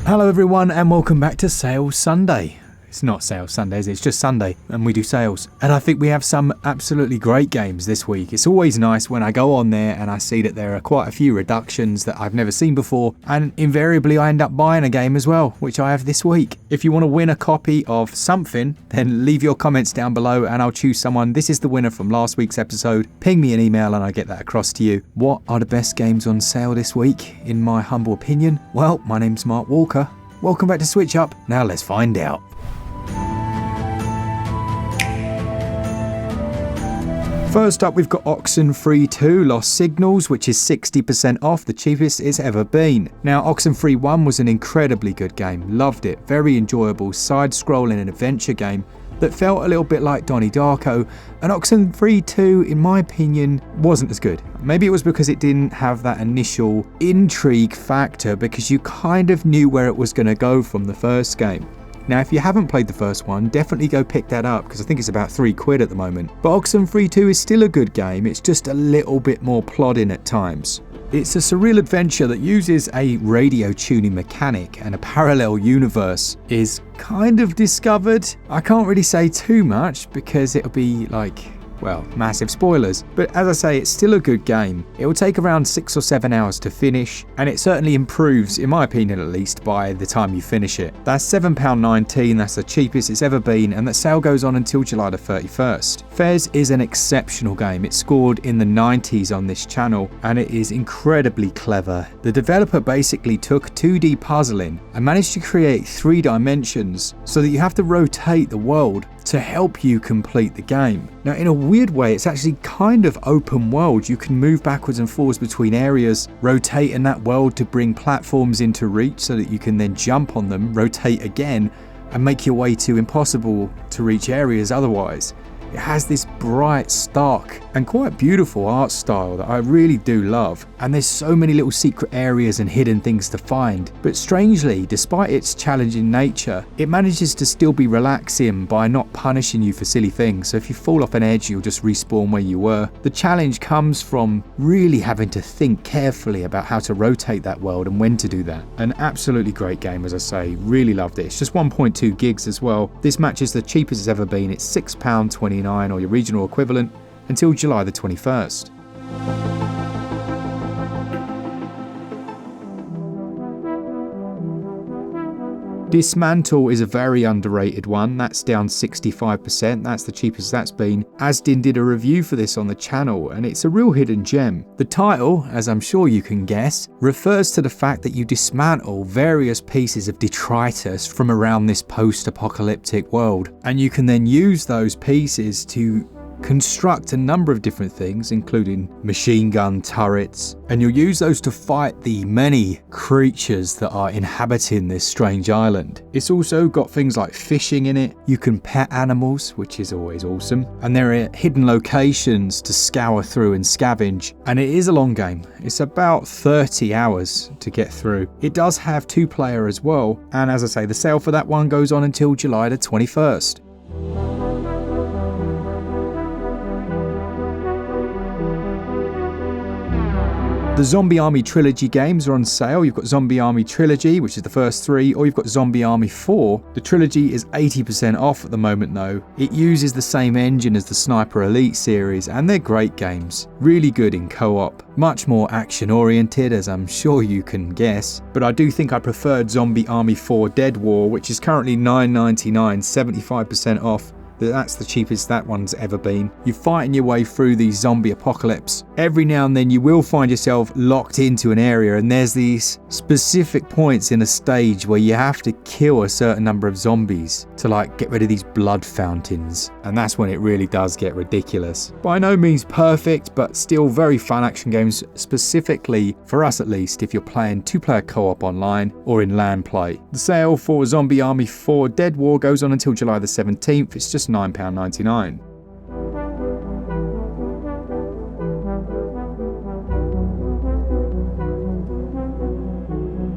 Hello everyone and welcome back to Sales Sunday. It's not Sales Sundays, it's just Sunday and we do sales. And I think we have some absolutely great games this week. It's always nice when I go on there and I see that there are quite a few reductions that I've never seen before, and invariably I end up buying a game as well, which I have this week. If you want to win a copy of something, then leave your comments down below and I'll choose someone. This is the winner from last week's episode. Ping me an email and I'll get that across to you. What are the best games on sale this week, in my humble opinion? Well, my name's Mark Walker. Welcome back to SwitchUp. Now let's find out. First up, we've got Oxenfree 2 Lost Signals, which is 60% off, the cheapest it's ever been. Now, Oxenfree 1 was an incredibly good game. Loved it. Very enjoyable side-scrolling and adventure game that felt a little bit like Donnie Darko, and Oxenfree 2, in my opinion, wasn't as good. Maybe it was because it didn't have that initial intrigue factor, because you kind of knew where it was going to go from the first game. Now, if you haven't played the first one, definitely go pick that up, because I think it's about £3 at the moment. But Oxenfree 2 is still a good game, it's just a little bit more plodding at times. It's a surreal adventure that uses a radio tuning mechanic, and a parallel universe is kind of discovered. I can't really say too much because it'll be like, well, massive spoilers. But as I say, it's still a good game. It will take around 6 or 7 hours to finish, and it certainly improves, in my opinion at least, by the time you finish it. That's £7.19, that's the cheapest it's ever been, and that sale goes on until July the 31st. Fez is an exceptional game. It scored in the 90s on this channel, and it is incredibly clever. The developer basically took 2D puzzling and managed to create 3 dimensions so that you have to rotate the world to help you complete the game. Now, in a weird way, it's actually kind of open world. You can move backwards and forwards between areas, rotate in that world to bring platforms into reach so that you can then jump on them, rotate again, and make your way to impossible to reach areas otherwise. It has this bright, stark, and quite beautiful art style that I really do love, and there's so many little secret areas and hidden things to find. But strangely, despite its challenging nature, it manages to still be relaxing by not punishing you for silly things. So if you fall off an edge, you'll just respawn where you were. The challenge comes from really having to think carefully about how to rotate that world and when to do that. An absolutely great game, as I say. Really loved it. It's just 1.2 gigs as well. This match is the cheapest it's ever been. It's £6.29 or your regional equivalent until July the 21st. Dismantle is a very underrated one. That's down 65%. That's the cheapest that's been. Asdin did a review for this on the channel, and it's a real hidden gem. The title, as I'm sure you can guess, refers to the fact that you dismantle various pieces of detritus from around this post-apocalyptic world, and you can then use those pieces to construct a number of different things, including machine gun turrets, and you'll use those to fight the many creatures that are inhabiting this strange island. It's also got things like fishing in it. You can pet animals, which is always awesome, and there are hidden locations to scour through and scavenge, and it is a long game. It's about 30 hours to get through. It does have 2-player as well, and as I say, the sale for that one goes on until July the 21st. The Zombie Army Trilogy games are on sale. You've got Zombie Army Trilogy, which is the first 3, or you've got Zombie Army 4. The Trilogy is 80% off at the moment though. It uses the same engine as the Sniper Elite series, and they're great games. Really good in co-op. Much more action oriented, as I'm sure you can guess. But I do think I preferred Zombie Army 4 Dead War, which is currently $9.99, 75% off. That's the cheapest that one's ever been. You're fighting your way through the zombie apocalypse. Every now and then you will find yourself locked into an area, and there's these specific points in a stage where you have to kill a certain number of zombies to like get rid of these blood fountains, and that's when it really does get ridiculous. By no means perfect, but still very fun action games, specifically for us at least if you're playing 2-player co-op online or in LAN play. The sale for Zombie Army 4 Dead War goes on until July the 17th. It's just £9.99.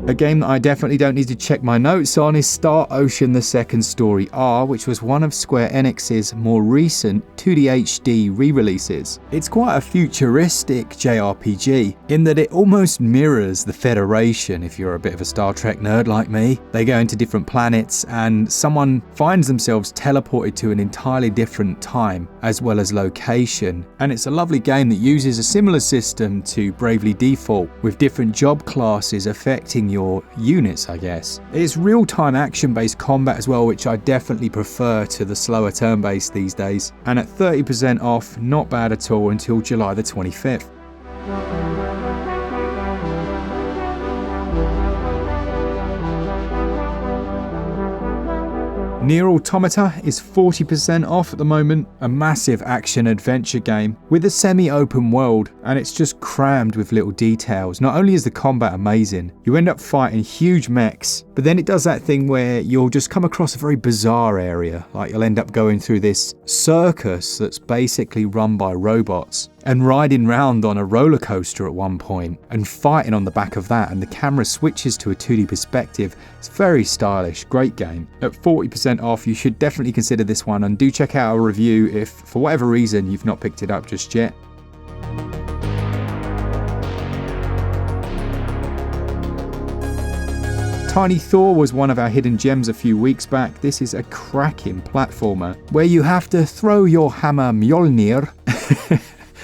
A game that I definitely don't need to check my notes on is Star Ocean: The Second Story R, which was one of Square Enix's more recent 2D HD re-releases. It's quite a futuristic JRPG in that it almost mirrors the Federation if you're a bit of a Star Trek nerd like me. They go into different planets and someone finds themselves teleported to an entirely different time as well as location. And it's a lovely game that uses a similar system to Bravely Default, with different job classes affecting your units, I guess. It's real-time action-based combat as well, which I definitely prefer to the slower turn-based these days. And at 30% off, not bad at all until July the 25th. Nier Automata is 40% off at the moment, a massive action-adventure game with a semi-open world, and it's just crammed with little details. Not only is the combat amazing, you end up fighting huge mechs, but then it does that thing where you'll just come across a very bizarre area, like you'll end up going through this circus that's basically run by robots, and riding round on a roller coaster at one point and fighting on the back of that, and the camera switches to a 2D perspective. It's very stylish, great game. At 40% off, you should definitely consider this one, and do check out our review if for whatever reason you've not picked it up just yet. Tiny Thor was one of our hidden gems a few weeks back. This is a cracking platformer where you have to throw your hammer Mjolnir.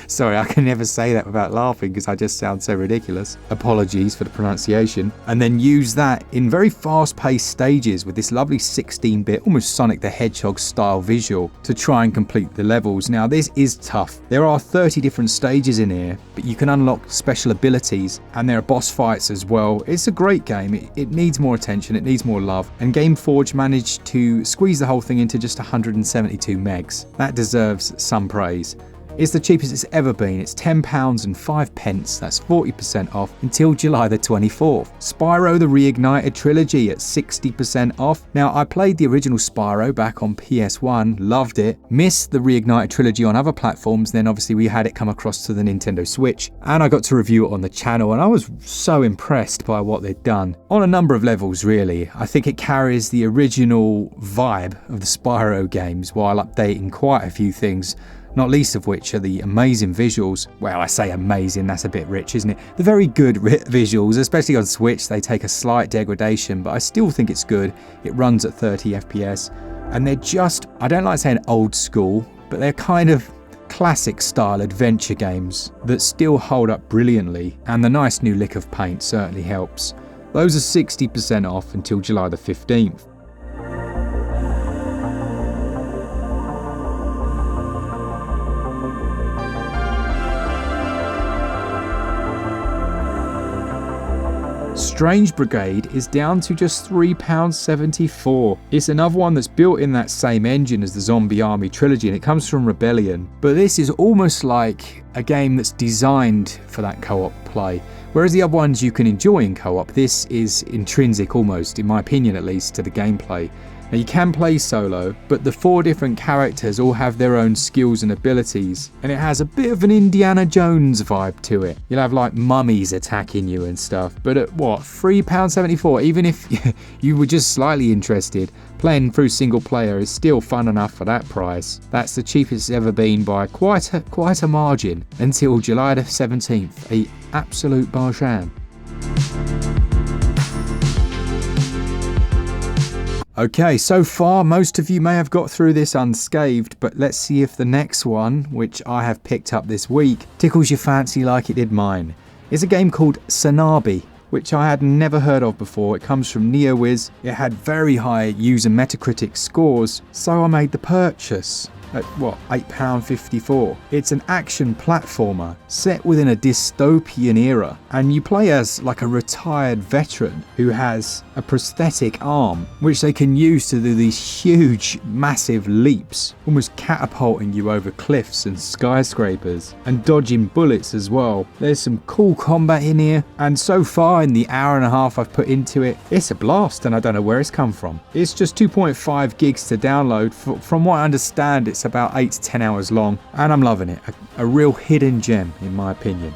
Sorry, I can never say that without laughing because I just sound so ridiculous. Apologies for the pronunciation. And then use that in very fast-paced stages with this lovely 16-bit, almost Sonic the Hedgehog style visual to try and complete the levels. Now, this is tough. There are 30 different stages in here, but you can unlock special abilities and there are boss fights as well. It's a great game. It needs more attention. It needs more love. And Gameforge managed to squeeze the whole thing into just 172 megs. That deserves some praise. It's the cheapest it's ever been. It's £10.05. That's 40% off until July the 24th. Spyro the Reignited Trilogy at 60% off. Now, I played the original Spyro back on PS1, loved it. Missed the Reignited Trilogy on other platforms, then obviously we had it come across to the Nintendo Switch, and I got to review it on the channel, and I was so impressed by what they'd done. On a number of levels, really. I think it carries the original vibe of the Spyro games while updating quite a few things, not least of which are the amazing visuals. Well, I say amazing, that's a bit rich, isn't it? The very good visuals, especially on Switch, they take a slight degradation, but I still think it's good. It runs at 30 FPS, and they're just, I don't like saying old school, but they're kind of classic style adventure games that still hold up brilliantly, and the nice new lick of paint certainly helps. Those are 60% off until July the 15th. Strange Brigade is down to just £3.74. It's another one that's built in that same engine as the Zombie Army trilogy, and it comes from Rebellion. But this is almost like a game that's designed for that co-op play. Whereas the other ones you can enjoy in co-op, this is intrinsic almost, in my opinion at least, to the gameplay. Now, you can play solo, but the 4 different characters all have their own skills and abilities, and it has a bit of an Indiana Jones vibe to it. You'll have like mummies attacking you and stuff, but at what, £3.74? Even if you were just slightly interested, playing through single player is still fun enough for that price. That's the cheapest it's ever been by quite a margin until July the 17th, a absolute bargain. Okay, so far most of you may have got through this unscathed, but let's see if the next one, which I have picked up this week, tickles your fancy like it did mine. It's a game called Sanabi, which I had never heard of before. It comes from NeoWiz. It had very high user Metacritic scores, so I made the purchase. At what, £8.54. It's an action platformer set within a dystopian era, and you play as like a retired veteran who has a prosthetic arm which they can use to do these huge massive leaps, almost catapulting you over cliffs and skyscrapers and dodging bullets as well. There's some cool combat in here, and so far in the hour and a half I've put into it, it's a blast, and I don't know where it's come from. It's just 2.5 gigs to download. From what I understand, it's about 8 to 10 hours long, and I'm loving it. A real hidden gem in my opinion.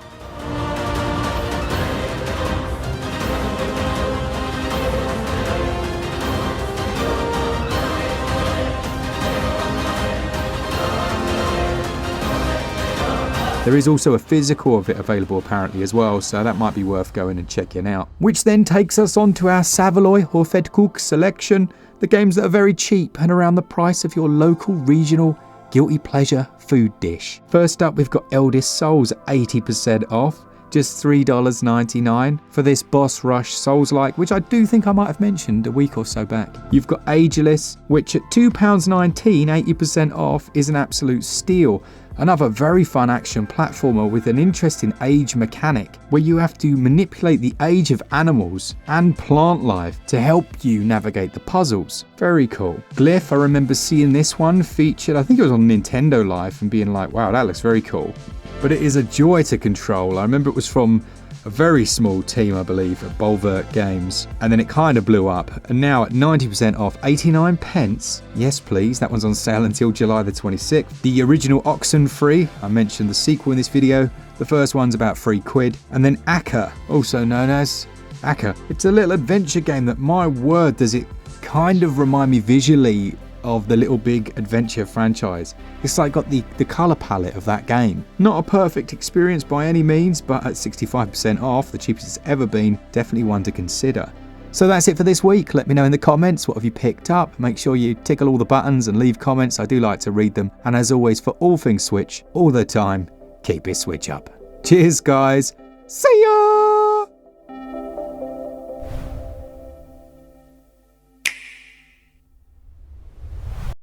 There is also a physical of it available apparently as well, so that might be worth going and checking out. Which then takes us on to our Savaloy Selection, the games that are very cheap and around the price of your local regional guilty pleasure food dish. First up, we've got Eldest Souls at 80% off. Just $3.99 for this boss rush Souls-like, which I do think I might have mentioned a week or so back. You've got Ageless, which at £2.19, 80% off, is an absolute steal. Another very fun action platformer with an interesting age mechanic, where you have to manipulate the age of animals and plant life to help you navigate the puzzles. Very cool. Glyph, I remember seeing this one featured, I think it was on Nintendo Life, and being like, wow, that looks very cool. But it is a joy to control. I remember it was from a very small team, I believe, at Bulwark Games, and then it kind of blew up, and now at 90% off, 89 pence. Yes please, that one's on sale until July the 26th. The original Oxenfree, I mentioned the sequel in this video. The first one's about £3, and then Akka, also known as Akka. It's a little adventure game that, my word, does it kind of remind me visually of the Little Big Adventure franchise. It's like got the colour palette of that game. Not a perfect experience by any means, but at 65% off, the cheapest it's ever been, definitely one to consider. So that's it for this week. Let me know in the comments, what have you picked up? Make sure you tickle all the buttons and leave comments. I do like to read them. And as always, for all things Switch, all the time, keep it Switch up. Cheers guys. See ya!